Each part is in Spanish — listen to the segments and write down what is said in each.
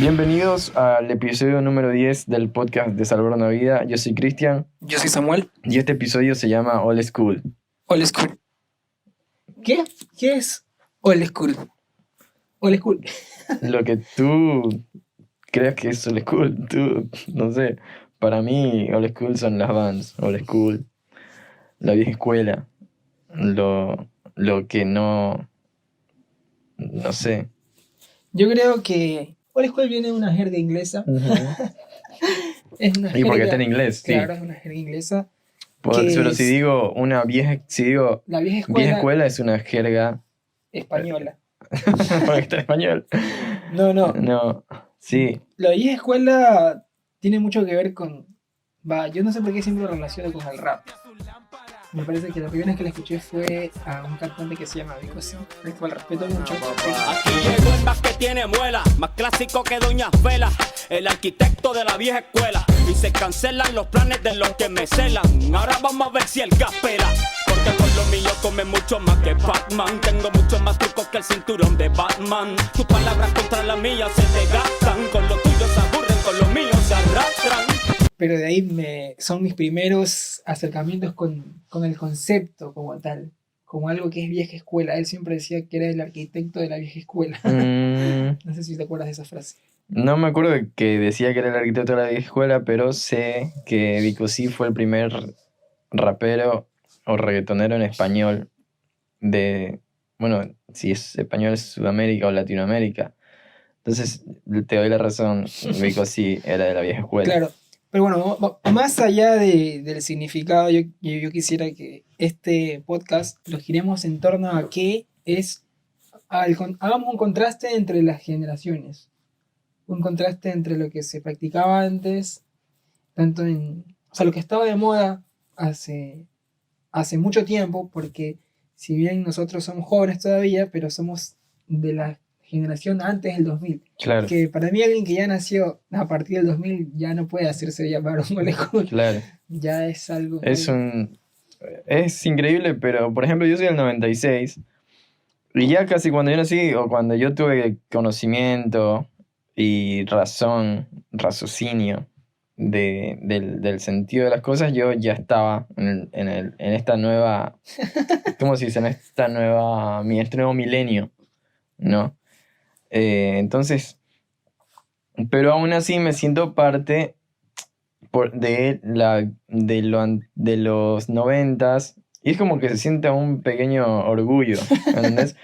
Bienvenidos al episodio número 10 del podcast de Salvar una Vida. Yo soy Cristian Yo soy Samuel. y este episodio se llama Old School. Old School. ¿Qué? ¿Qué es Old School? Old School. Lo que tú creas que es Old School, tú, no sé. Para mí, Old School son las bands, Old School, la vieja escuela, lo que no sé. Yo creo que Old School viene de una jerga inglesa. Es una Y porque jerga, está en inglés, sí. claro, es una jerga inglesa. Pero es si digo la vieja vieja escuela es una jerga española. porque está en español. No. No, sí. La vieja escuela tiene mucho que ver con... yo no sé por qué siempre lo relaciono con el rap. Me parece que la primera vez que la escuché fue a un cantante que se llama Vico C. Lo respeto mucho. Aquí llegó el más que tiene muela, más clásico que Doña Fela, el arquitecto de la vieja escuela. Y se cancelan los planes de los que me celan. Ahora vamos a ver si el gas pela, porque con lo mío come mucho más que Batman. Tengo mucho más trucos que el cinturón de Batman. Tus palabras contra las mías se te gastan, con lo tuyo se aburren, con lo mío se arrastran. Pero de ahí son mis primeros acercamientos con el concepto como tal, como algo que es vieja escuela. Él siempre decía que era el arquitecto de la vieja escuela. No sé si te acuerdas de esa frase. No me acuerdo que decía que era el arquitecto de la vieja escuela, pero sé que Vico C fue el primer rapero o reggaetonero en español bueno, si es español es Sudamérica o Latinoamérica. Entonces te doy la razón, Vico C era de la vieja escuela. Claro. Pero bueno, más allá del significado, yo quisiera que este podcast lo giremos en torno a qué es... Hagamos un contraste entre las generaciones. Un contraste entre lo que se practicaba antes, tanto o sea, lo que estaba de moda hace mucho tiempo, porque si bien nosotros somos jóvenes todavía, pero somos de la generación antes del 2000. Claro. Que para mí alguien que ya nació a partir del 2000 ya no puede hacerse llamar un Old School. Claro. Ya es algo... Es increíble, pero por ejemplo yo soy del 96 y ya casi cuando yo nací o cuando yo tuve conocimiento y raciocinio del sentido de las cosas, yo ya estaba en esta nueva, ¿cómo se dice? En este nuevo milenio, ¿no? Entonces, pero aún así me siento parte de los 90s y es como que se siente un pequeño orgullo, ¿entendés?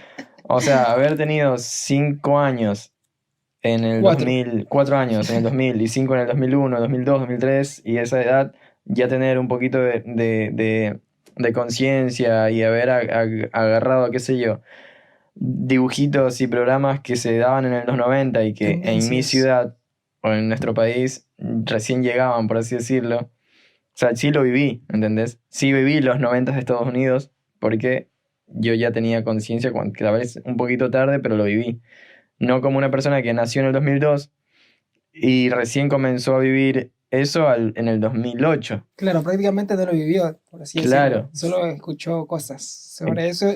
O sea, haber tenido 5 años en el 2000, 4 años en el 2000 y 5 en el 2001, 2002, 2003 y esa edad ya tener un poquito de conciencia y haber agarrado, qué sé yo, dibujitos y programas que se daban en los 90 y que en mi ciudad o en nuestro país recién llegaban, por así decirlo. O sea, sí lo viví, ¿entendés? Sí viví los 90 de Estados Unidos porque yo ya tenía conciencia, tal vez un poquito tarde, pero lo viví. No como una persona que nació en el 2002 y recién comenzó a vivir eso en el 2008. Claro, prácticamente no lo vivió, por así Claro. decirlo. Solo escuchó cosas sobre eso.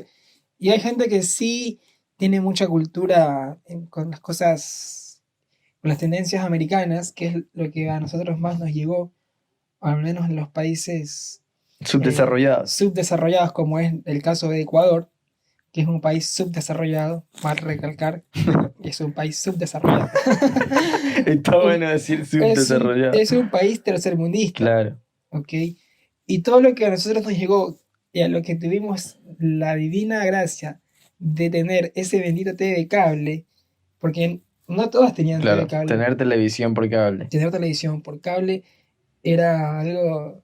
Y hay gente que sí tiene mucha cultura con las cosas, con las tendencias americanas, que es lo que a nosotros más nos llegó, al menos en los países subdesarrollados, como es el caso de Ecuador, que es un país subdesarrollado, mal recalcar, es un país subdesarrollado. Está bueno decir subdesarrollado. Es un país tercermundista. Claro. ¿Ok? Y todo lo que a nosotros nos llegó y a lo que tuvimos la divina gracia de tener ese bendito TV de cable, porque no todos tenían TV de cable. Tener televisión por cable. Tener televisión por cable era algo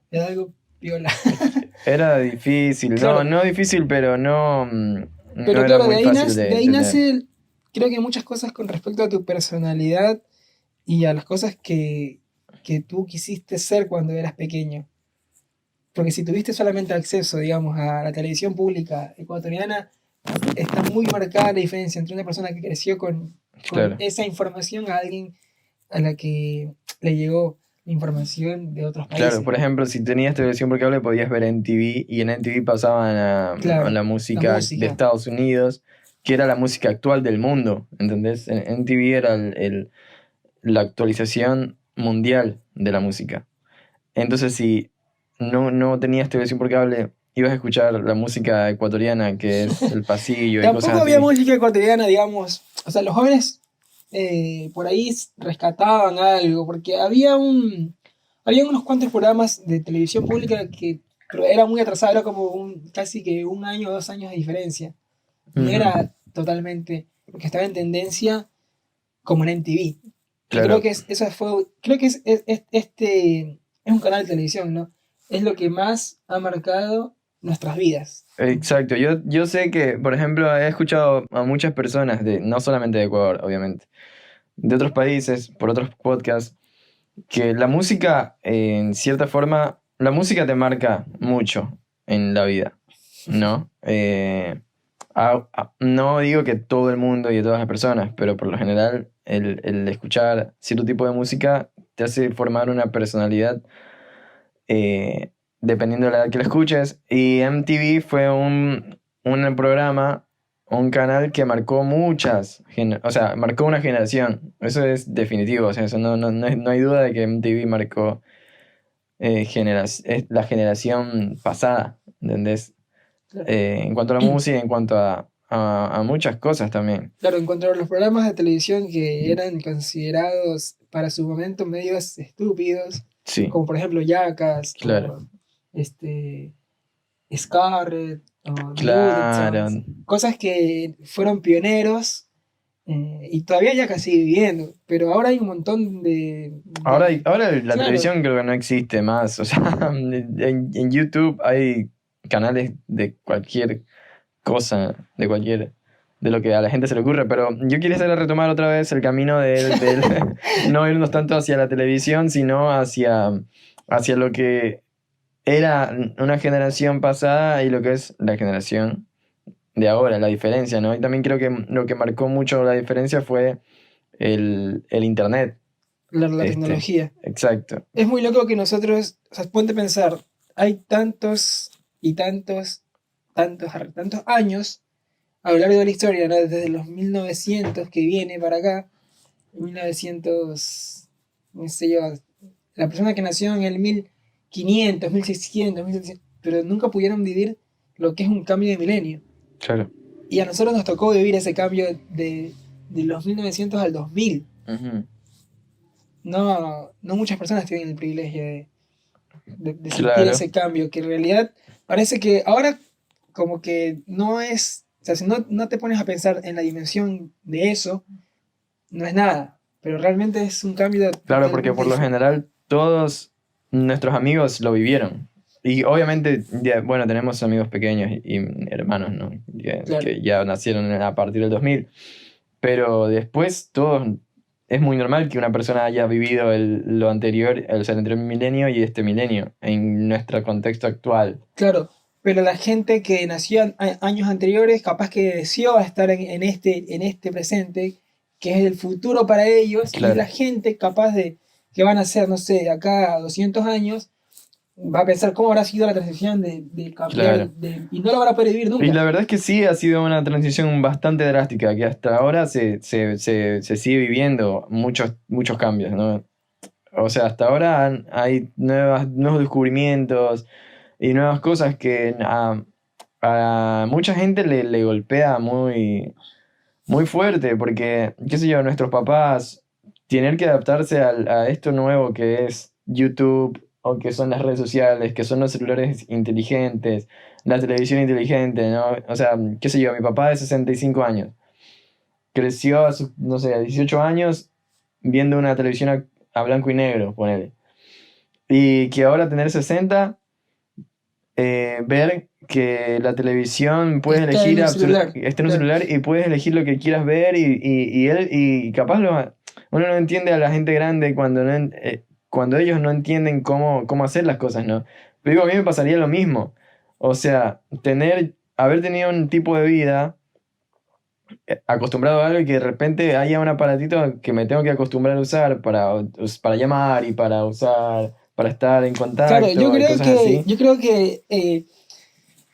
viola. Era difícil, claro. No difícil, pero no pero no claro, era muy fácil de ahí nace, creo que muchas cosas con respecto a tu personalidad y a las cosas que tú quisiste ser cuando eras pequeño. Porque si tuviste solamente acceso, digamos, a la televisión pública ecuatoriana, está muy marcada la diferencia entre una persona que creció con esa información a alguien a la que le llegó la información de otros países. Claro, por ejemplo, si tenías televisión por cable podías ver MTV y en MTV pasaban a la música de Estados Unidos, que era la música actual del mundo, ¿entendés? MTV era la actualización mundial de la música. Entonces, si no tenías televisión por cable, ibas a escuchar la música ecuatoriana, que es el pasillo y Tampoco cosas había así. música ecuatoriana, digamos. O sea, los jóvenes por ahí rescataban algo, porque había unos cuantos programas de televisión pública que pero era muy atrasado, era como casi que 1 año o 2 años de diferencia. No Ujú, era totalmente, porque estaba en tendencia como en MTV. Y creo claro, que creo que este es un canal de televisión, ¿no? Es lo que más ha marcado nuestras vidas. exacto. Yo sé que, por ejemplo, he escuchado a muchas personas, no solamente de Ecuador, obviamente, de otros países, por otros podcasts, que la música, en cierta forma, la música te marca mucho en la vida, ¿no? No digo que todo el mundo y todas las personas, pero por lo general el escuchar cierto tipo de música te hace formar una personalidad eh, dependiendo de la edad que la escuches. Y MTV fue un programa, un canal que marcó o sea, marcó una generación. Eso es definitivo, o sea, eso no hay duda de que MTV marcó es la generación pasada, ¿entendés? Claro. En cuanto a la música, en cuanto a muchas cosas también. Claro, en cuanto a los programas de televisión que eran considerados para su momento medios estúpidos, Sí, como por ejemplo Jackass claro. o este, Scarlet o The Claro. Juddsons, cosas que fueron pioneros y todavía Jackass sigue viviendo, pero ahora hay un montón Ahora la claro, televisión creo que no existe más. O sea, en YouTube hay canales de cualquier cosa, de lo que a la gente se le ocurre. Pero yo quisiera retomar otra vez el camino del no irnos tanto hacia la televisión, sino hacia lo que era una generación pasada y lo que es la generación de ahora, la diferencia, ¿no? Y también creo que lo que marcó mucho la diferencia fue el internet. la tecnología. Exacto. Es muy loco que nosotros, o sea, ponte a pensar, hay tantos y tantos años a lo largo de la historia, ¿no? Desde los 1900 que viene para acá, 1900, no sé yo, la persona que nació en el 1500, 1600, 1700, pero nunca pudieron vivir lo que es un cambio de milenio. Claro. Y a nosotros nos tocó vivir ese cambio de los 1900 al 2000. Ujú. No muchas personas tienen el privilegio de sentir Claro. ese cambio, que en realidad parece que ahora como que no es, o sea, si no te pones a pensar en la dimensión de eso, no es nada, pero realmente es un cambio Claro, porque totalmente por lo diferente. general todos nuestros amigos lo vivieron. Y obviamente, bueno, tenemos amigos pequeños y hermanos, ¿no? Claro, Que ya nacieron a partir del 2000. Pero después todos, es muy normal que una persona haya vivido lo anterior, o sea, el anterior milenio y este milenio en nuestro contexto actual. claro, pero la gente que nació años anteriores, capaz que deseó estar en este presente, que es el futuro para ellos, y la Claro. gente capaz de que van a ser, no sé, de acá a 200 años, va a pensar cómo habrá sido la transición de cambiar, Claro. y no lo van a poder vivir Y nunca. la verdad es que sí, ha sido una transición bastante drástica, que hasta ahora se sigue viviendo muchos cambios, ¿no? O sea, hasta ahora hay nuevos descubrimientos y nuevas cosas que a mucha gente le golpea muy fuerte, porque, qué sé yo, nuestros papás tener que adaptarse a esto nuevo que es YouTube, o que son las redes sociales, que son los celulares inteligentes, la televisión inteligente, ¿no? O sea, qué sé yo, mi papá de 65 años creció a sus, no sé, a 18 años viendo una televisión a blanco y negro, ponele. Y que ahora tener 60 ver que la televisión puedes Está en elegir un celular, está en un claro. celular y puedes elegir lo que quieras ver y capaz uno no entiende a la gente grande cuando ellos no entienden cómo hacer las cosas, ¿no? Pero digo, a mí me pasaría lo mismo. O sea, haber tenido un tipo de vida acostumbrado a algo y que de repente haya un aparatito que me tengo que acostumbrar a usar para llamar y para usar, para estar en Claro, contacto y cosas así. yo creo que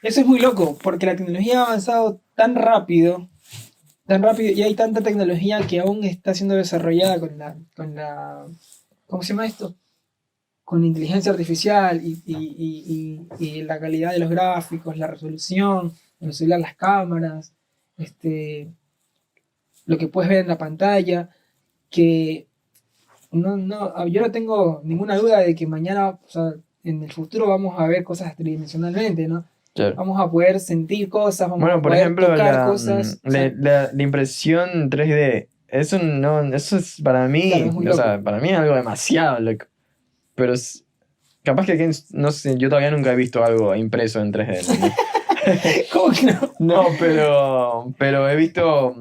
eso es muy loco, porque la tecnología ha avanzado tan rápido tan rápido y hay tanta tecnología que aún está siendo desarrollada ¿cómo se llama esto? Con la inteligencia artificial y la calidad de los gráficos, la resolución, en el celular, las cámaras, lo que puedes ver en la pantalla, que yo no tengo ninguna duda de que mañana, o sea, en el futuro vamos a ver cosas tridimensionalmente, ¿no? Claro. Vamos a poder sentir cosas, vamos Bueno, a por poder ejemplo, tocar cosas. O sea, la impresión 3D, eso es para mí, claro, es muy o sea, loco. para mí es algo demasiado loco. Pero capaz que aquí, no sé, yo todavía nunca he visto algo impreso en 3D, ¿entendés? ¿Cómo que no? No, pero he visto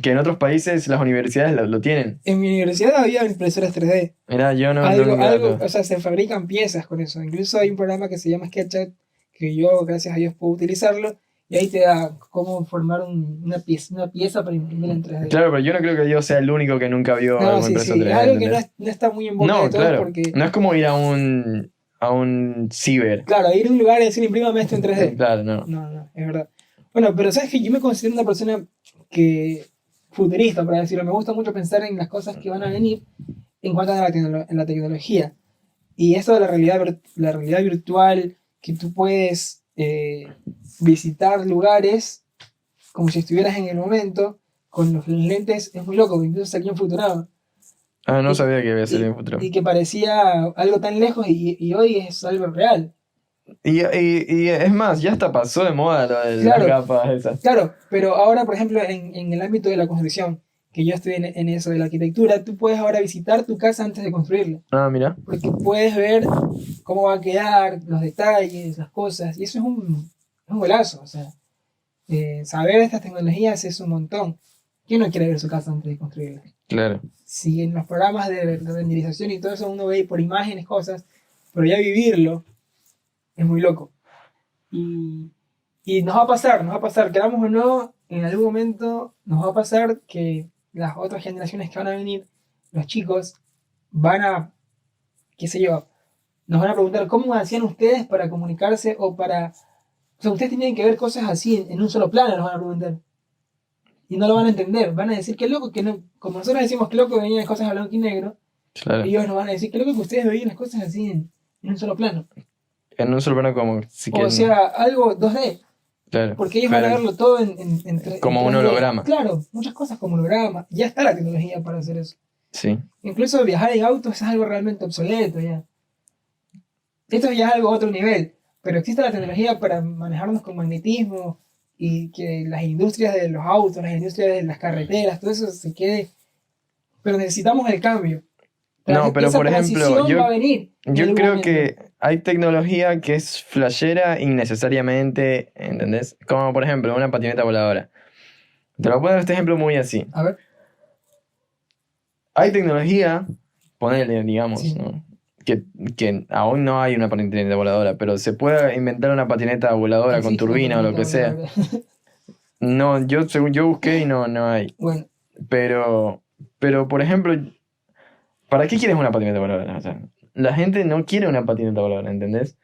que en otros países las universidades lo tienen. En mi universidad había impresoras 3D. Mirá, yo Algo, o sea, se fabrican piezas con eso. Incluso hay un programa que se llama SketchUp que yo, gracias a Dios, puedo utilizarlo y ahí te da cómo formar una pieza para imprimir en 3D. Claro, pero yo no creo que yo sea el único que nunca vio No, algo sí, impreso sí. 3D, Es algo que ¿entendés? no está muy en boca No, de todos claro. porque, No es como ir a un ciber. claro, ir a un lugar y decir, imprímame esto en 3D. Claro, no. No, es verdad. Bueno, pero sabes que yo me considero una persona que futurista, para decirlo. Me gusta mucho pensar en las cosas que van a venir en cuanto a la tecnología. Y eso de la realidad virtual, que tú puedes visitar lugares como si estuvieras en el momento, con los lentes, es muy loco, incluso salió en Futurama. Ah, no Y- sabía que iba a ser y, en futuro. y que parecía algo tan lejos y hoy es algo real. Y es más, ya hasta pasó de moda lo de Claro. las gafas esas. Claro, pero ahora, por ejemplo, en el ámbito de la construcción, que yo estoy en eso de la arquitectura, tú puedes ahora visitar tu casa antes de construirla, Ah, mira. porque puedes ver cómo va a quedar, los detalles, las cosas, y eso es un golazo, o sea, saber estas tecnologías es un montón. ¿Quién no quiere ver su casa antes de construirla? Claro. Si en los programas de renderización y todo eso uno ve por imágenes cosas, pero ya vivirlo es muy loco. Y nos va a pasar, queramos o no, en algún momento nos va a pasar que las otras generaciones que van a venir, los chicos, van a, qué sé yo, nos van a preguntar cómo hacían ustedes para comunicarse o para... O sea, ustedes tenían que ver cosas así en un solo plano, nos van a preguntar. Y no lo van a entender, van a decir qué loco que no... Como nosotros decimos que loco venían las cosas a blanco y negro, Claro. ellos nos van a decir qué loco que ustedes veían las cosas así en un solo plano. En un solo plano como si O sea, algo 2D. claro. Porque ellos van a verlo todo en como en un 3D. holograma. Claro, muchas cosas como holograma. Ya está la tecnología para hacer eso. Sí. Incluso viajar en autos es algo realmente obsoleto ya. Esto ya es algo a otro nivel. Pero existe la tecnología para manejarnos con magnetismo y que las industrias de los autos, las industrias de las carreteras, todo eso se quede. Pero necesitamos el cambio. No, pero esa por ejemplo, transición va a venir en yo algún creo momento. que hay tecnología que es flashera innecesariamente, ¿entendés? Como por ejemplo una patineta voladora. Te voy a poner este ejemplo muy así. A ver. Hay tecnología, ponele, digamos, Sí. ¿no? Que aún no hay una patineta voladora, pero se puede inventar una patineta voladora con Existe una turbina o lo que patineta sea. voladora. No, según yo busqué y no hay. Bueno, Pero por ejemplo, ¿para qué quieres una patineta voladora? O sea, la gente no quiere una patineta voladora, ¿entendés?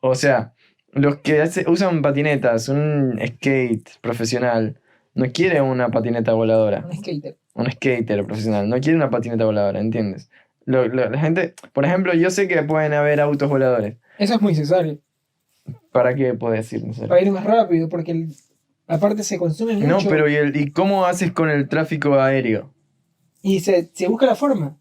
O sea, los que usan patinetas, un skate profesional, no quiere una patineta voladora. un skater. Un skater profesional, no quiere una patineta voladora, ¿entiendes? La gente, por ejemplo, yo sé que pueden haber autos voladores. Eso es muy necesario. ¿Para qué puedes decir? No sé. Para ir más rápido, porque aparte se consume mucho. No, pero ¿y cómo haces con el tráfico aéreo? Y se busca la forma.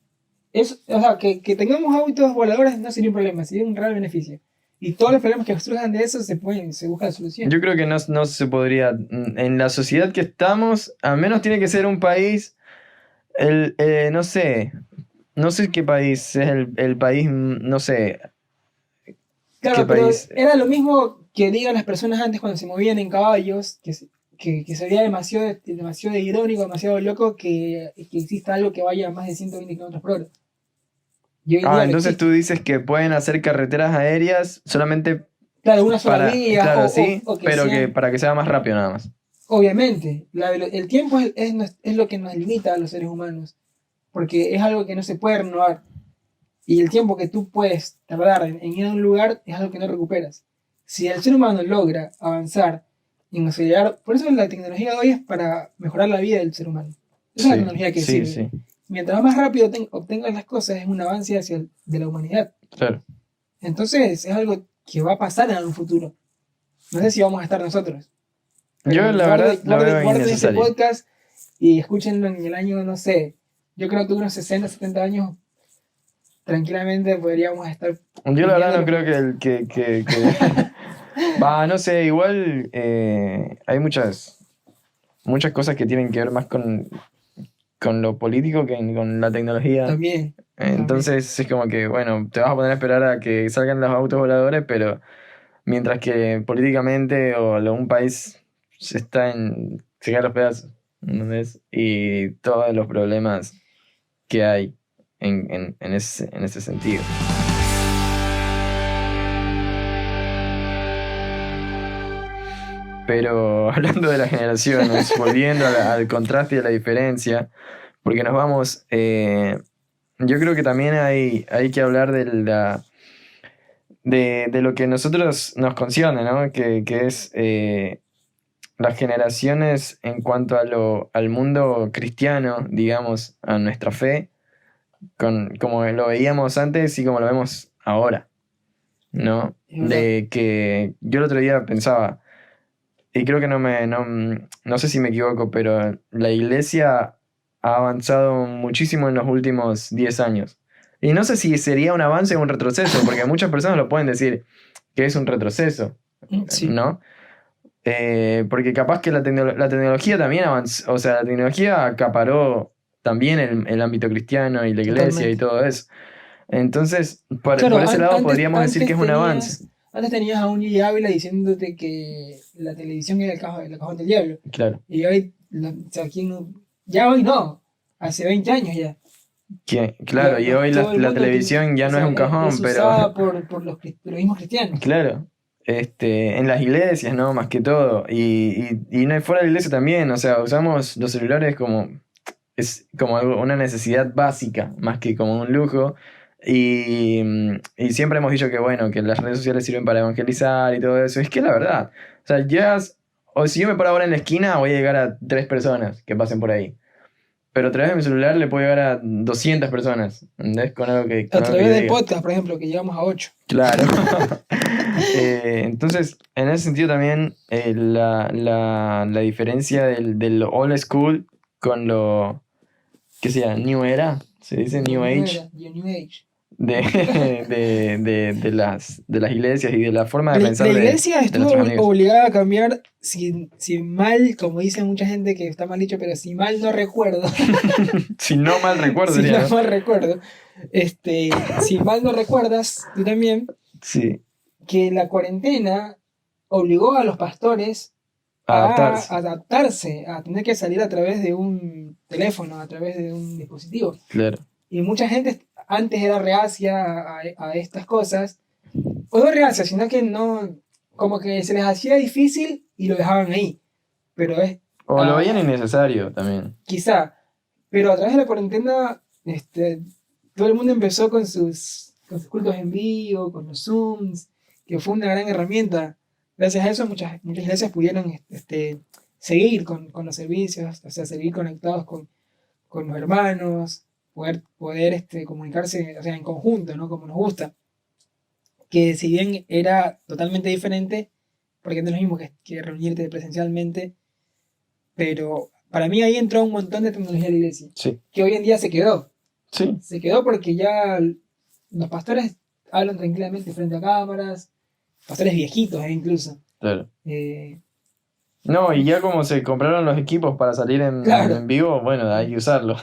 O sea, que tengamos autos voladores no sería un problema, sería un real beneficio. Y todos los problemas que surjan de eso se busca la solución. Yo creo que no se podría. En la sociedad que estamos, al menos tiene que ser un país. No sé. No sé qué país es el país. No sé. Claro, ¿qué pero país? era lo mismo que digan las personas antes cuando se movían en caballos, que sería demasiado irónico, demasiado loco que exista algo que vaya a más de 120 km por hora. Y hoy en día lo Entonces existe. tú dices que pueden hacer carreteras aéreas solamente Claro, una sola para. vía, Claro, o sí, que pero que sean- para que sea más rápido nada más. Obviamente, el tiempo es lo que nos limita a los seres humanos, porque es algo que no se puede renovar. Y el tiempo que tú puedes tardar en ir a un lugar es algo que no recuperas. Si el ser humano logra avanzar en acelerar. Por eso la tecnología de hoy es para mejorar la vida del ser humano. Esa es la tecnología que sirve. Sí. Mientras más rápido obtengas las cosas, es un avance de la humanidad. Claro. Entonces, es algo que va a pasar en un futuro. No sé si vamos a estar nosotros. Yo, la verdad, lo veo guarden este innecesario. podcast y escúchenlo en el año, no sé. Yo creo que unos 60, 70 años tranquilamente podríamos estar. Yo la verdad no creo que va, no sé, igual hay muchas cosas que tienen que ver más con lo político que con la tecnología. También. Entonces es como que, bueno, te vas a poner a esperar a que salgan los autos voladores, pero mientras que políticamente un país se cae a los pedazos, ¿entendés? Y todos los problemas que hay en ese sentido. Pero hablando de las generaciones, volviendo al contraste y a la diferencia, porque nos vamos, yo creo que también hay que hablar de lo que nosotros nos concierne, ¿no? Que es las generaciones en cuanto al mundo cristiano, digamos, a nuestra fe, como lo veíamos antes y como lo vemos ahora, ¿no? De que yo el otro día pensaba, y creo que no sé si me equivoco, pero la iglesia ha avanzado muchísimo en los últimos 10 años. Y no sé si sería un avance o un retroceso, porque muchas personas lo pueden decir que es un retroceso, Sí. ¿no? Porque capaz que la tecnología también avanzó, o sea, la tecnología acaparó también el ámbito cristiano y la iglesia. Totalmente. Y todo eso. Entonces, por ese lado podríamos decir que es un avance. Antes tenías a un Gigi Ávila diciéndote que la televisión era el cajón del diablo. Claro. Y hoy, ya hoy no, hace 20 años ya. Claro, y hoy la televisión ya no es un cajón, es usada por los mismos cristianos. Claro. En las iglesias, ¿no? Más que todo. Y no fuera de la iglesia también. O sea, usamos los celulares es como una necesidad básica, más que como un lujo. Y siempre hemos dicho que, bueno, que las redes sociales sirven para evangelizar y todo eso. Es que es la verdad. O sea, o si yo me paro ahora en la esquina, voy a llegar a 3 personas que pasen por ahí. Pero a través de mi celular le puedo llegar a 200 personas. ¿Entendés? Con algo que a través del podcast, por ejemplo, que llegamos a 8. Claro. Entonces, en ese sentido también la diferencia del old school con lo que sea New Era, se dice New Age. New Age. De las iglesias y de la forma de pensar. La iglesia estuvo obligada a cambiar, si mal, como dice mucha gente que está mal dicho, pero si mal no recuerdo. Si no mal recuerdo. Si mal no recuerdas, tú también. Sí. Que la cuarentena obligó a los pastores a adaptarse, a tener que salir a través de un teléfono, a través de un dispositivo. Claro. Y mucha gente antes era reacia a estas cosas, o no reacia, sino que no, como que se les hacía difícil y lo dejaban ahí. Pero o lo veían innecesario también. Quizá, pero a través de la cuarentena, todo el mundo empezó con sus cultos en vivo, con los Zooms, que fue una gran herramienta. Gracias a eso muchas iglesias pudieron seguir con los servicios, o sea, seguir conectados con los hermanos, poder comunicarse, o sea, en conjunto, ¿no? Como nos gusta. Que si bien era totalmente diferente, porque no es lo mismo que reunirte presencialmente, pero para mí ahí entró un montón de tecnología de la iglesia, sí, que hoy en día se quedó. Sí. Se quedó porque ya los pastores hablan tranquilamente frente a cámaras, pastores viejitos incluso. Claro. No, y ya como se compraron los equipos para salir en vivo, bueno, hay que usarlo.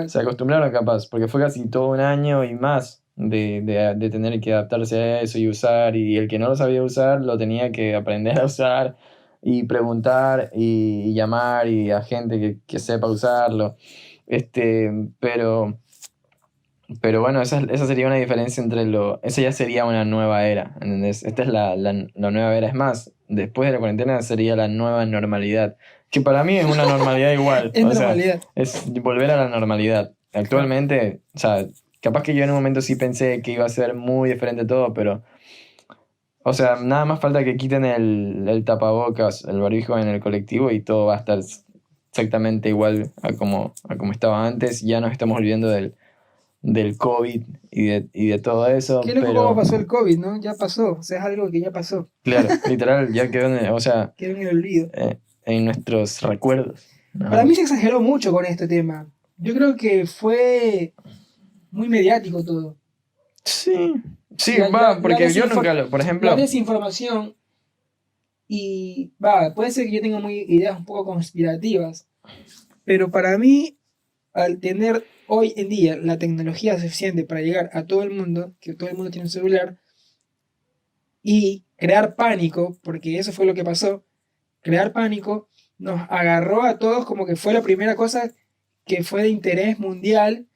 Se acostumbraron capaz, porque fue casi todo un año y más de tener que adaptarse a eso y usar, y el que no lo sabía usar lo tenía que aprender a usar y preguntar y llamar y a gente que sepa usarlo. Pero bueno, esa sería una diferencia esa ya sería una nueva era, ¿entendés? Esta es la nueva era. Es más, después de la cuarentena sería la nueva normalidad. Que para mí es una normalidad igual. Es normalidad. Es volver a la normalidad. Actualmente, o sea, capaz que yo en un momento sí pensé que iba a ser muy diferente todo, pero... O sea, nada más falta que quiten el tapabocas, el barbijo en el colectivo y todo va a estar exactamente igual a como estaba antes. Ya nos estamos olvidando del COVID y de todo eso, Qué loco cómo pero pasó el COVID, ¿no? Ya pasó, o sea, es algo que ya pasó, claro, literal, ya quedó o sea, quedó en el olvido. en nuestros recuerdos. Para ¿No? mí se exageró mucho con este tema. Yo creo que fue muy mediático todo. Sí, sí, La porque yo nunca por la ejemplo, desinformación y va, puede ser que yo tenga muy ideas un poco conspirativas, pero para mí, al tener hoy en día la tecnología suficiente para llegar a todo el mundo, que todo el mundo tiene un celular, y crear pánico, porque eso fue lo que pasó, crear pánico nos agarró a todos como que fue la primera cosa que fue de interés mundial,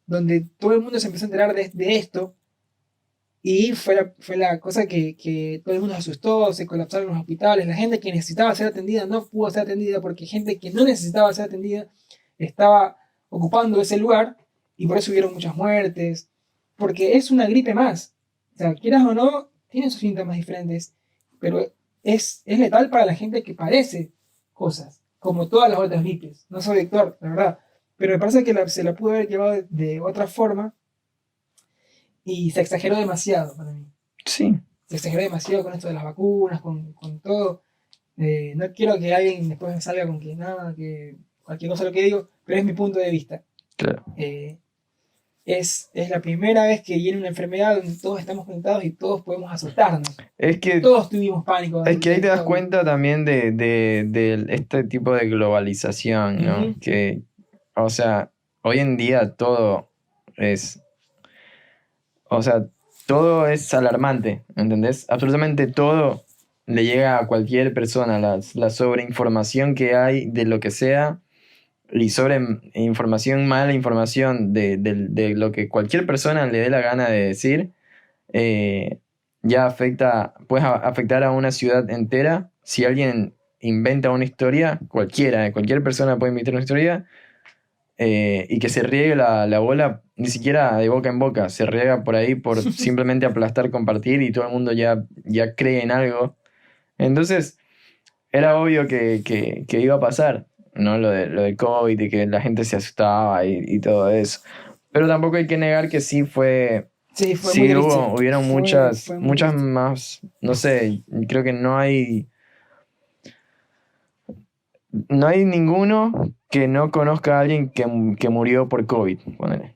donde todo el mundo se empezó a enterar de esto, y fue la cosa que todo el mundo se asustó, se colapsaron los hospitales, la gente que necesitaba ser atendida no pudo ser atendida porque gente que no necesitaba ser atendida estaba ocupando ese lugar y por eso hubieron muchas muertes, porque es una gripe más. O sea, quieras o no, tiene sus síntomas diferentes, pero es letal para la gente que padece cosas, como todas las otras gripes. No soy doctor, la verdad, pero me parece que se la pudo haber llevado de otra forma y se exageró demasiado para mí. sí, Se exageró demasiado con esto de las vacunas, con todo. No quiero que alguien después me salga con que nada, que cualquier cosa lo que digo, pero es mi punto de vista. claro. Es la primera vez que viene una enfermedad donde todos estamos conectados y todos podemos asustarnos. Es que Todos tuvimos pánico. Es que ahí te das COVID. cuenta también de este tipo de globalización, ¿no? Ujú. Que, o sea, hoy en día todo es, o sea, todo es alarmante, ¿entendés? Absolutamente todo le llega a cualquier persona, la sobreinformación que hay de lo que sea y información, mala información de lo que cualquier persona le dé la gana de decir. Ya puede afectar a una ciudad entera. Si alguien inventa una historia, cualquier persona puede inventar una historia, y que se riegue la bola, ni siquiera de boca en boca, se riega por ahí por simplemente aplastar, compartir y todo el mundo ya cree en algo. Entonces, era obvio que iba a pasar, ¿no? Lo del COVID y que la gente se asustaba y todo eso. Pero tampoco hay que negar que sí fue. Sí, fue muy Sí, triste. hubieron Fue muy muchas triste. más, no sé, creo que no hay ninguno que no conozca a alguien que murió por COVID, ponele.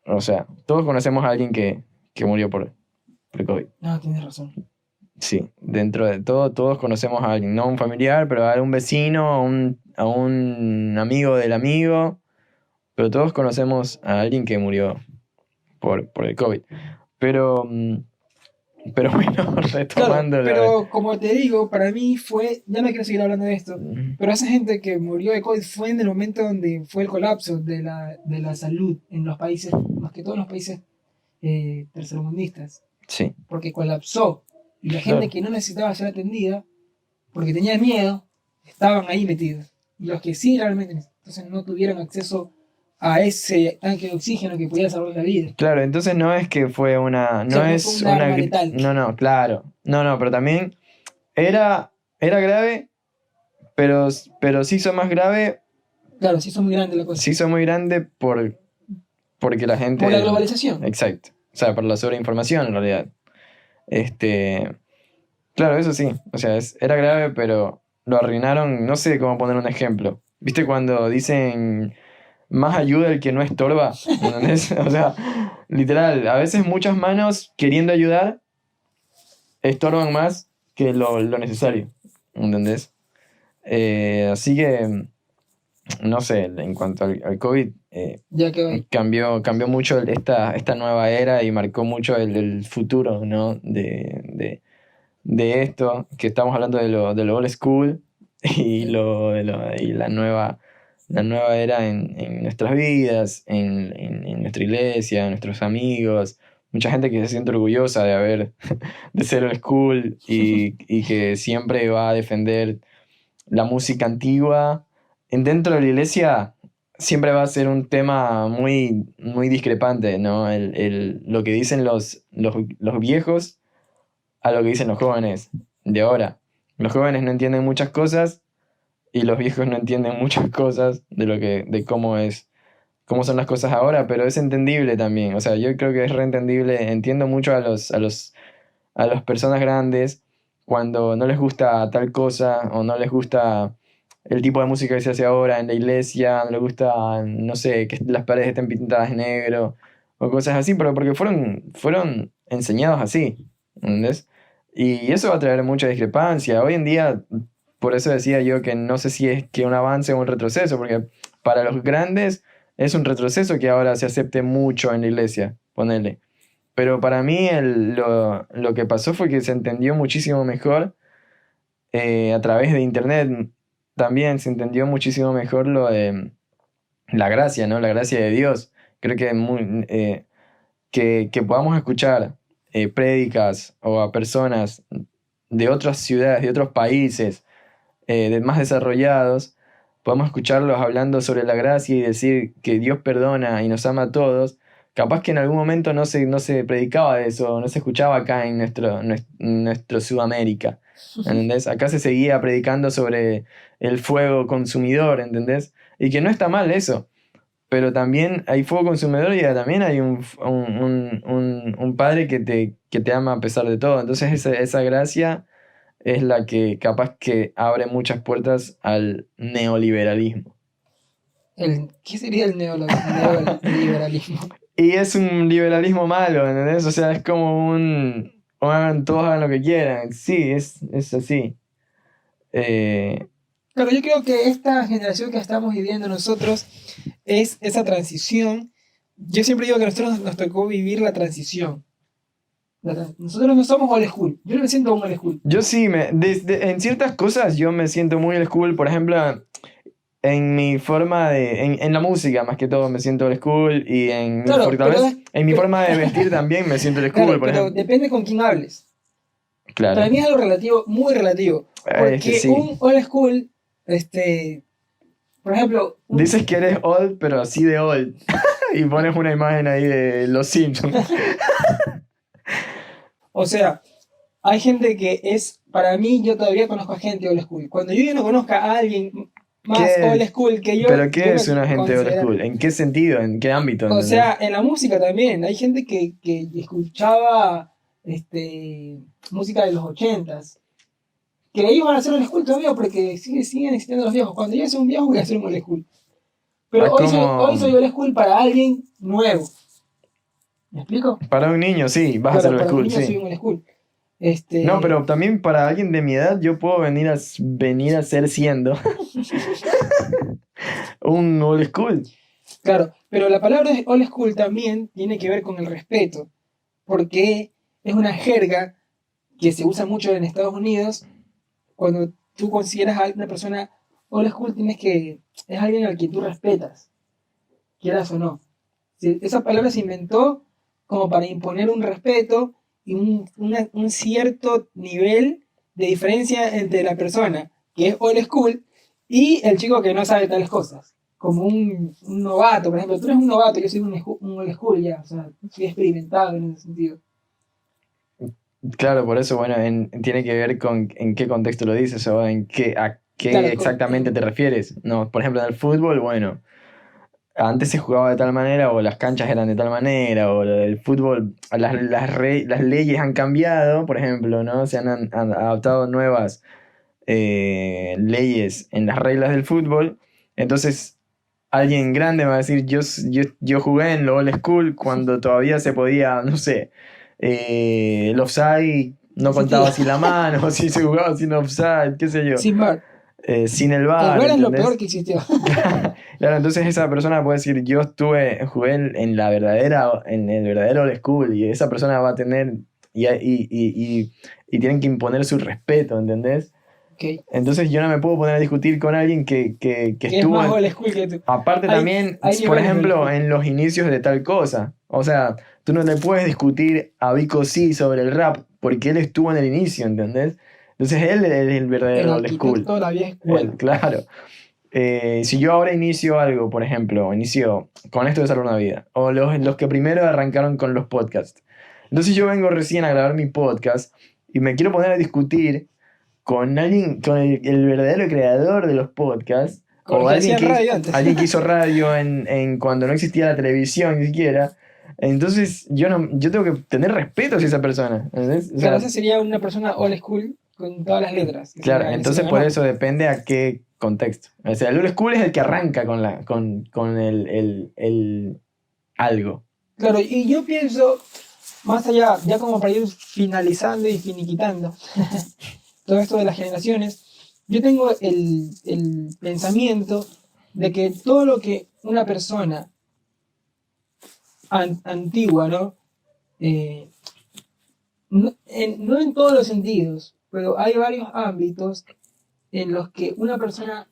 O sea, todos conocemos a alguien que murió por COVID. No, tienes razón. Sí, dentro de todo, todos conocemos a alguien, no a un familiar, pero a un vecino, a un amigo del amigo, pero todos conocemos a alguien que murió por el COVID. Pero, pero bueno, Claro, retomando pero como te digo, para mí fue, ya no quiero seguir hablando de esto, Ujú. pero esa gente que murió de COVID fue en el momento donde fue el colapso de la salud en los países, más que todos los países tercermundistas, Sí, porque colapsó y la claro. gente que no necesitaba ser atendida, porque tenía miedo, estaban ahí metidos. Y los que sí realmente, entonces no tuvieron acceso a ese tanque de oxígeno que podía salvar la vida. Claro, entonces no es que fue O no sea, no es fue un arma letal. no, claro. No, pero también era grave, pero se hizo más grave, Claro, sí, son muy grandes la cosa. se hizo muy grande porque la gente. Por la globalización. Exacto. O sea, por la sobreinformación en realidad. Claro, eso sí. O sea, era grave, pero lo arruinaron. No sé cómo poner un ejemplo. ¿Viste cuando dicen más ayuda el que no estorba? ¿Entendés? O sea, literal, a veces muchas manos queriendo ayudar estorban más que lo necesario. ¿Entendés? Así que, no sé, en cuanto al COVID, Ya que hoy. cambió mucho esta nueva era y marcó mucho el futuro, ¿no? De esto, que estamos hablando de lo old school y, y la nueva era en nuestras vidas, en nuestra iglesia, en nuestros amigos. Mucha gente que se siente orgullosa de ser old school y que siempre va a defender la música antigua. Dentro de la iglesia siempre va a ser un tema muy discrepante, ¿no? Lo que dicen los viejos a lo que dicen los jóvenes de ahora. Los jóvenes no entienden muchas cosas y los viejos no entienden muchas cosas de cómo son las cosas ahora, pero es entendible también. O sea, yo creo que es reentendible. Entiendo mucho a las personas grandes cuando no les gusta tal cosa o no les gusta el tipo de música que se hace ahora en la iglesia, no les gusta, no sé, que las paredes estén pintadas de negro o cosas así, pero porque fueron enseñados así, ¿entendés? Y eso va a traer mucha discrepancia. Hoy en día, por eso decía yo que no sé si es que un avance o un retroceso, porque para los grandes es un retroceso que ahora se acepte mucho en la iglesia, ponele. Pero para mí lo que pasó fue que se entendió muchísimo mejor a través de internet. También se entendió muchísimo mejor lo de la gracia, ¿no? La gracia de Dios. Creo que, que podamos escuchar prédicas o a personas de otras ciudades, de otros países, más desarrollados, podamos escucharlos hablando sobre la gracia y decir que Dios perdona y nos ama a todos. Capaz que en algún momento no se predicaba de eso, no se escuchaba acá en nuestro Sudamérica, ¿entendés? Acá se seguía predicando sobre el fuego consumidor, ¿entendés? Y que no está mal eso, pero también hay fuego consumidor y también hay un padre que te ama a pesar de todo. Entonces esa gracia es la que capaz que abre muchas puertas al neoliberalismo. ¿Qué sería el neoliberalismo? Y es un liberalismo malo, ¿entendés? O sea, es como todos hagan lo que quieran. Sí, es así. Claro, yo creo que esta generación que estamos viviendo nosotros es esa transición. Yo siempre digo que a nosotros nos tocó vivir la transición. Nosotros no somos old school. Yo no me siento un old school. Yo sí, en ciertas cosas yo me siento muy old school. Por ejemplo, en mi forma en la música más que todo me siento old school. Y en mi forma de vestir también me siento old school, claro, por pero ejemplo. depende con quién hables. Claro. Para mí es algo relativo, muy relativo. Porque sí. un old school, por ejemplo... Dices que eres old, pero así de old. Y pones una imagen ahí de Los Simpsons. O sea, hay gente que es... Para mí, yo todavía conozco a gente old school. Cuando yo ya no conozca a alguien más old school que yo... ¿Pero qué yo es una gente old school? ¿En qué sentido? ¿En qué ámbito? O sea, en la música también. Hay gente que escuchaba música de los 80s. Que ellos van a hacer old school todavía porque siguen existiendo los viejos. Cuando yo sea un viejo voy a hacer un old school. Pero hoy soy old school para alguien nuevo. ¿Me explico? Para un niño, sí, vas a ser old school, para un niño sí. soy un old school. No, pero también para alguien de mi edad yo puedo venir a ser siendo un old school. Claro, pero la palabra old school también tiene que ver con el respeto, porque es una jerga que se usa mucho en Estados Unidos. Cuando tú consideras a una persona old school, es alguien al que tú respetas, quieras o no. Esa palabra se inventó como para imponer un respeto y un cierto nivel de diferencia entre la persona que es old school y el chico que no sabe tales cosas. Como un novato, por ejemplo. Tú eres un novato, yo soy un old school ya. O sea, soy experimentado en ese sentido. Claro, por eso, bueno, tiene que ver con en qué contexto lo dices o a qué claro, exactamente te refieres. No, por ejemplo, en el fútbol, bueno, antes se jugaba de tal manera o las canchas eran de tal manera o el fútbol, las leyes han cambiado, por ejemplo, ¿no? Se han adaptado nuevas leyes en las reglas del fútbol. Entonces, alguien grande me va a decir, yo jugué en lo old school cuando todavía se podía, no sé, el offside no contaba sin la mano, si se jugaba sin offside, qué sé yo. Sin VAR. Sin el VAR. El VAR es lo peor que existió. Claro, entonces esa persona puede decir, jugué en el verdadero old school, y esa persona va a tener, y tienen que imponer su respeto, ¿entendés? Okay. Entonces yo no me puedo poner a discutir con alguien que estuvo... Es más old school que tú. Aparte también, por ejemplo, en los inicios de tal cosa. O sea, tú no le puedes discutir a Vico C sobre el rap porque él estuvo en el inicio, ¿entendés? Entonces él es el verdadero old school. Toda la vieja escuela. Claro. Si yo ahora inicio algo, por ejemplo, con esto de Salvar una Vida, o los que primero arrancaron con los podcasts. Entonces yo vengo recién a grabar mi podcast y me quiero poner a discutir con alguien, con el verdadero creador de los podcasts, Como o que alguien hacía radio antes. alguien que hizo radio en cuando no existía la televisión ni siquiera. Entonces yo tengo que tener respeto hacia esa persona. ¿Entendés? O sea, Claro, esa sería una persona old school con todas las letras. que claro, sería el entonces signo por de eso depende a qué contexto. O sea, el old school es el que arranca con el algo. Claro, y yo pienso, más allá, ya como para ir finalizando y finiquitando todo esto de las generaciones, yo tengo el pensamiento de que todo lo que una persona antigua, ¿no? No en todos los sentidos, pero hay varios ámbitos en los que una persona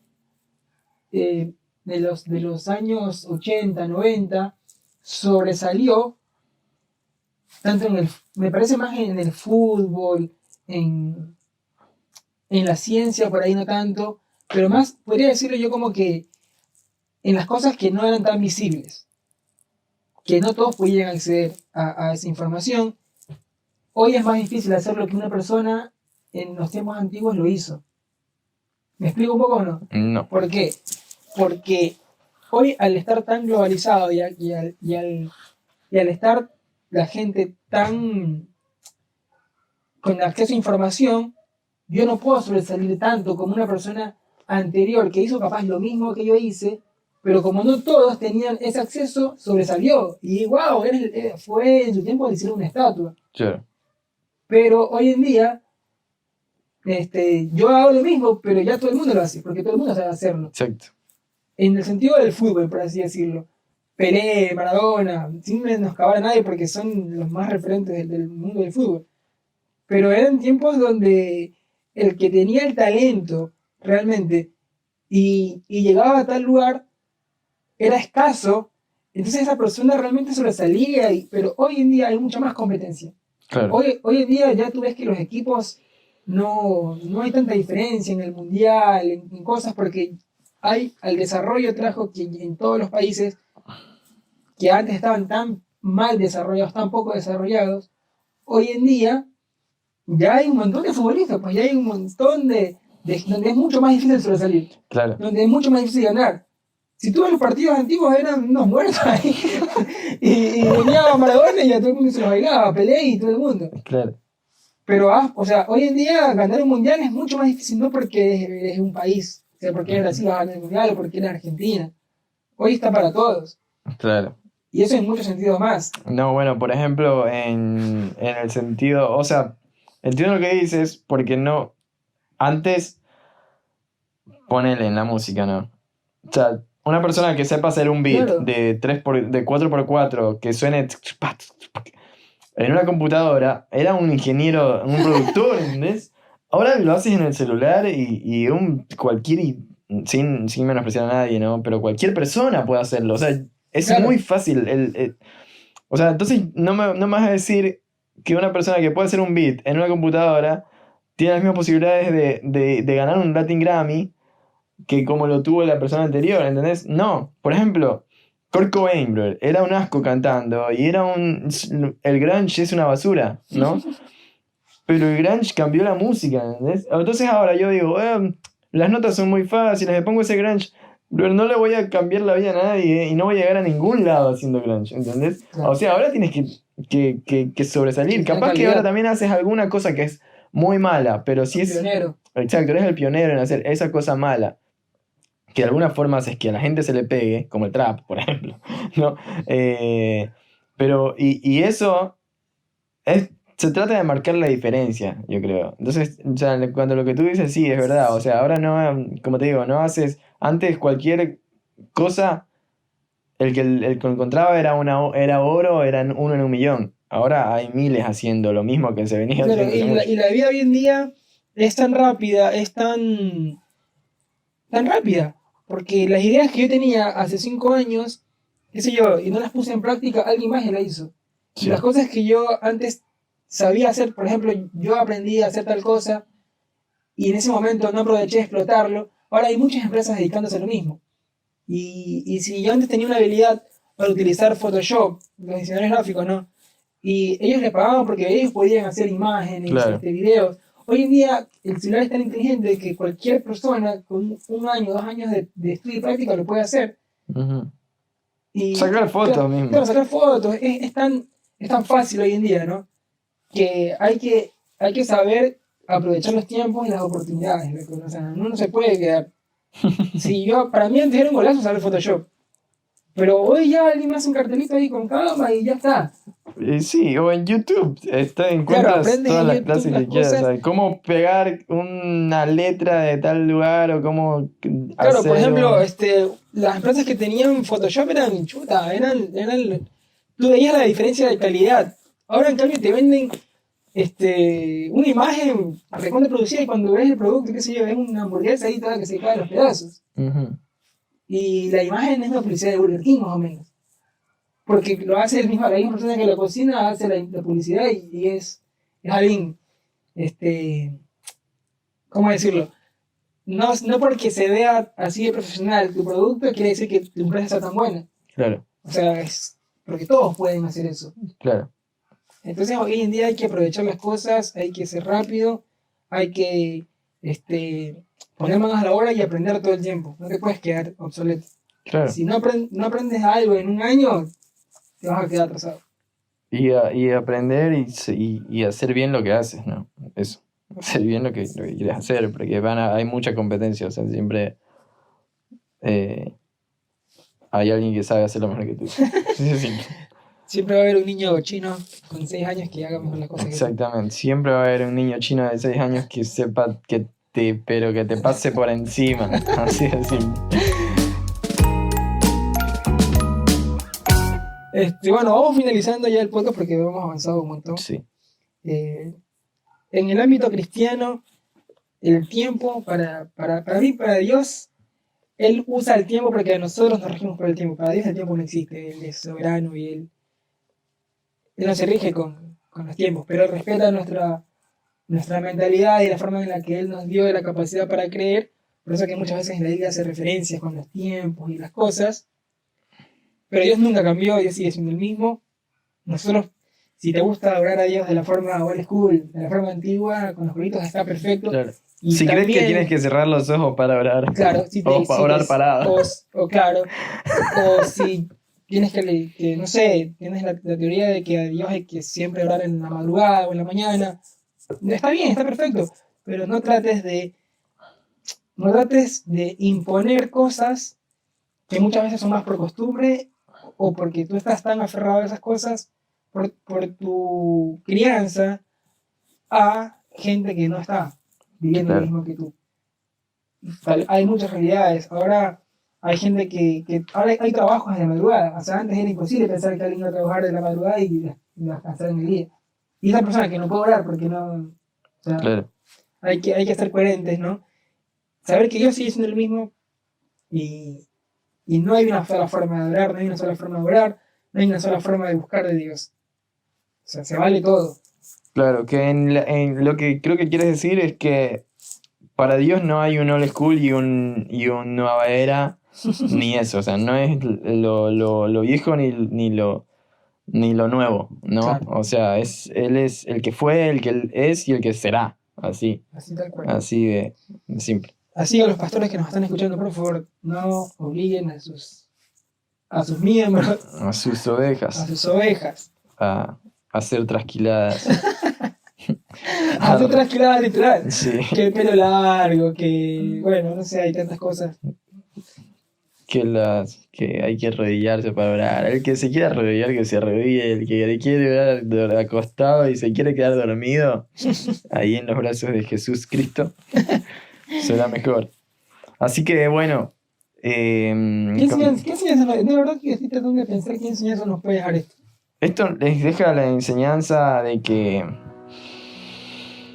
de los años 80, 90 sobresalió tanto me parece más en el fútbol, en la ciencia, por ahí no tanto, pero más, podría decirlo yo como que en las cosas que no eran tan visibles, que no todos pudieran acceder a esa información. Hoy es más difícil hacer lo que una persona en los tiempos antiguos lo hizo. ¿Me explico un poco o no? No. ¿Por qué? Porque hoy, al estar tan globalizado y al estar la gente tan con acceso a información, yo no puedo sobresalir tanto como una persona anterior que hizo capaz lo mismo que yo hice, pero como no todos tenían ese acceso, sobresalió. Y wow, fue en su tiempo de hicieron una estatua. Sure. Pero hoy en día, yo hago lo mismo, pero ya todo el mundo lo hace, porque todo el mundo sabe hacerlo. Exacto. En el sentido del fútbol, por así decirlo. Pelé, Maradona, sin menoscabar a nadie porque son los más referentes del mundo del fútbol. Pero eran tiempos donde el que tenía el talento realmente y llegaba a tal lugar era escaso, entonces esa persona realmente sobresalía, pero hoy en día hay mucha más competencia. Claro. Hoy en día ya tú ves que los equipos no hay tanta diferencia en el mundial, en cosas, porque al desarrollo trajo que en todos los países que antes estaban tan mal desarrollados, tan poco desarrollados, hoy en día ya hay un montón de futbolistas, pues ya hay un montón de donde es mucho más difícil sobresalir, Claro. donde es mucho más difícil ganar. Si tú ves los partidos antiguos eran unos muertos ahí, y venía Maradona y a todo el mundo se los bailaba, Pelé y todo el mundo. Claro. Pero, o sea, hoy en día ganar un mundial es mucho más difícil, no porque eres un país, o sea, porque eres Brasil vas a ganar el mundial o porque eres Argentina. Hoy está para todos. Claro. Y eso en muchos sentidos más. No, bueno, por ejemplo, en el sentido, o sea, entiendo lo que dices, porque no, antes, ponele en la música, ¿no? O sea, una persona que sepa hacer un beat Claro. de 4x4, que suene en una computadora, era un ingeniero, un productor, ¿entendés? Ahora lo haces en el celular y sin menospreciar a nadie, ¿no? Pero cualquier persona puede hacerlo, o sea, es Claro. muy fácil. O sea, entonces no me vas a decir que una persona que puede hacer un beat en una computadora tiene las mismas posibilidades de ganar un Latin Grammy que como lo tuvo la persona anterior, ¿entendés? No, por ejemplo, Kurt Cobain, bro, era un asco cantando y el grunge es una basura, ¿no? Pero el grunge cambió la música, ¿entendés? Entonces ahora yo digo, las notas son muy fáciles, me pongo ese grunge, pero no le voy a cambiar la vida a nadie y no voy a llegar a ningún lado haciendo grunge, ¿entendés? Claro. O sea, ahora tienes que sobresalir. Sí, Capaz que calidad. ahora también haces alguna cosa que es muy mala, pero si es... Pionero. Exacto, eres el pionero en hacer esa cosa mala, que de alguna forma haces que a la gente se le pegue, como el trap, por ejemplo, ¿no? Pero, y eso se trata de marcar la diferencia, yo creo. Entonces, o sea, cuando lo que tú dices, sí, es verdad. O sea, ahora no, como te digo, no haces... Antes cualquier cosa, el que encontraba era oro, eran uno en un millón. Ahora hay miles haciendo lo mismo que se venía Claro, haciendo. y la vida hoy en día es tan rápida, es tan rápida, porque las ideas que yo tenía hace 5 años, qué sé yo, y no las puse en práctica, alguien más ya la hizo. Sí. Y las cosas que yo antes sabía hacer, por ejemplo, yo aprendí a hacer tal cosa y en ese momento no aproveché de explotarlo, ahora hay muchas empresas dedicándose a lo mismo. Y si yo antes tenía una habilidad para utilizar Photoshop, los diseñadores gráficos, ¿no? Y ellos le pagaban porque ellos podían hacer imágenes, Claro. videos. Hoy en día el celular es tan inteligente que cualquier persona con 1 año, 2 años de estudio y práctica lo puede hacer. Ujú. Y, Sacar fotos claro, mismo. Claro, sacar fotos. Es tan fácil hoy en día, ¿no? Que hay que saber aprovechar los tiempos y las oportunidades. O sea, uno no se puede quedar. Para mí antes era un golazo saber Photoshop. Pero hoy ya alguien me hace un cartelito ahí con Canva y ya está. Sí, o en YouTube encuentras aprendes todas en las YouTube clases las que quieras. cosas. ¿Sabes? Cómo pegar una letra de tal lugar o cómo Claro, hacer por ejemplo, las empresas que tenían Photoshop eran tú veías la diferencia de calidad. Ahora en cambio te venden una imagen recontra producida y cuando ves el producto, qué sé yo, es una hamburguesa ahí toda que se cae a los pedazos. Ujú. Y la imagen es una publicidad de Burger King más o menos. Porque lo hace la misma persona que la cocina, hace la publicidad y es alguien, ¿cómo decirlo? No porque se vea así de profesional tu producto, quiere decir que tu empresa está tan buena. Claro, O sea, es porque todos pueden hacer eso. claro. Entonces hoy en día hay que aprovechar las cosas, hay que ser rápido, hay que poner manos a la obra y aprender todo el tiempo. No te puedes quedar obsoleto. Claro. Si no aprendes algo en 1 año, te vas a quedar atrasado. Y aprender y hacer bien lo que haces, ¿no? Eso. Hacer bien lo que quieres hacer, porque hay mucha competencia, o sea, siempre hay alguien que sabe hacerlo mejor que tú. Sí. Siempre va a haber un niño chino con 6 años que haga mejor las cosas que tú. Exactamente. Siempre va a haber un niño chino de 6 años que sepa pero que te pase por encima. Así de simple. Bueno, vamos finalizando ya el podcast porque hemos avanzado un montón. Sí. En el ámbito cristiano, el tiempo para mí, para Dios, Él usa el tiempo porque nosotros nos regimos por el tiempo. Para Dios el tiempo no existe, Él es soberano y Él no se rige con los tiempos, pero Él respeta nuestra mentalidad y la forma en la que Él nos dio la capacidad para creer. Por eso que muchas veces en la Biblia hace referencias con los tiempos y las cosas. Pero Dios nunca cambió, Dios sigue siendo el mismo. Nosotros, si te gusta adorar a Dios de la forma old school, de la forma antigua, con los jueguitos, está perfecto. Claro. Y Si también, crees que tienes que cerrar los ojos para orar, claro, orar parado. O si tienes que no sé, tienes la teoría de que a Dios hay que siempre orar en la madrugada o en la mañana. Está bien, está perfecto, pero no trates de imponer cosas que muchas veces son más por costumbre o porque tú estás tan aferrado a esas cosas por tu crianza a gente que no está viviendo lo mismo que tú. Hay muchas realidades. Ahora hay gente que ahora hay trabajos de madrugada. O sea, antes era imposible pensar que alguien iba a trabajar de la madrugada y descansar en el día. Y esa persona que no puede orar porque no... O sea, Claro. hay que ser coherentes, ¿no? Saber que Dios sigue siendo el mismo y no hay una sola forma de adorar, no hay una sola forma de orar, no hay una sola forma de buscar de Dios. O sea, se vale todo. Claro, que en lo que creo que quieres decir es que para Dios no hay un old school y un nueva era, ni eso, o sea, no es lo viejo ni lo nuevo, ¿no? Claro. O sea, Él es el que fue, el que es y el que será, así Tal cual. de simple. Así a los pastores que nos están escuchando, por favor, no obliguen a sus miembros, A sus ovejas, a sus ovejas, a ser trasquiladas. a hacer trasquiladas literal. Sí. Que el pelo largo, que, bueno, no sé, hay tantas cosas. Que hay que arrodillarse para orar. El que se quiera arrodillar, que se arrodille. El que quiere orar acostado y se quiere quedar dormido, ahí en los brazos de Jesús Cristo, será mejor. Así que bueno. ¿Qué enseñanza? De verdad que estoy tratando de pensar qué enseñanza nos puede dejar esto. Esto les deja la enseñanza de que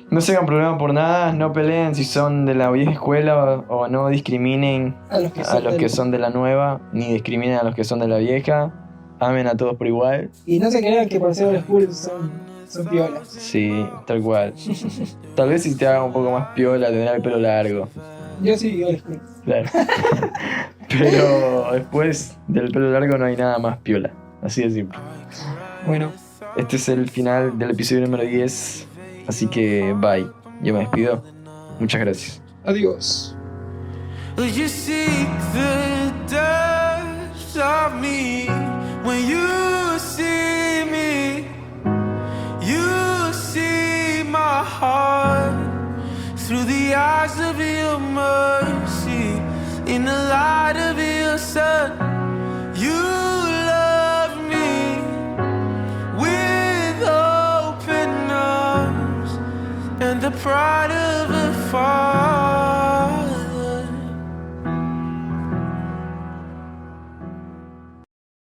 no se hagan problema por nada, no peleen si son de la vieja escuela o no discriminen A los que son de la nueva, ni discriminen a los que son de la vieja. Amen a todos por igual. Y no se crean que por ser old school son piolas. Sí, tal cual. Tal vez si te haga un poco más piola tener el pelo largo. Yo sí old school. Claro. Pero después del pelo largo no hay nada más piola. Así de simple. Bueno, Este es el final del episodio número 10. Así que bye. Yo me despido. Muchas gracias. Adiós. Will you seek the depths of me? When you see me, you see my heart through the eyes of your mercy, in the light of your sun.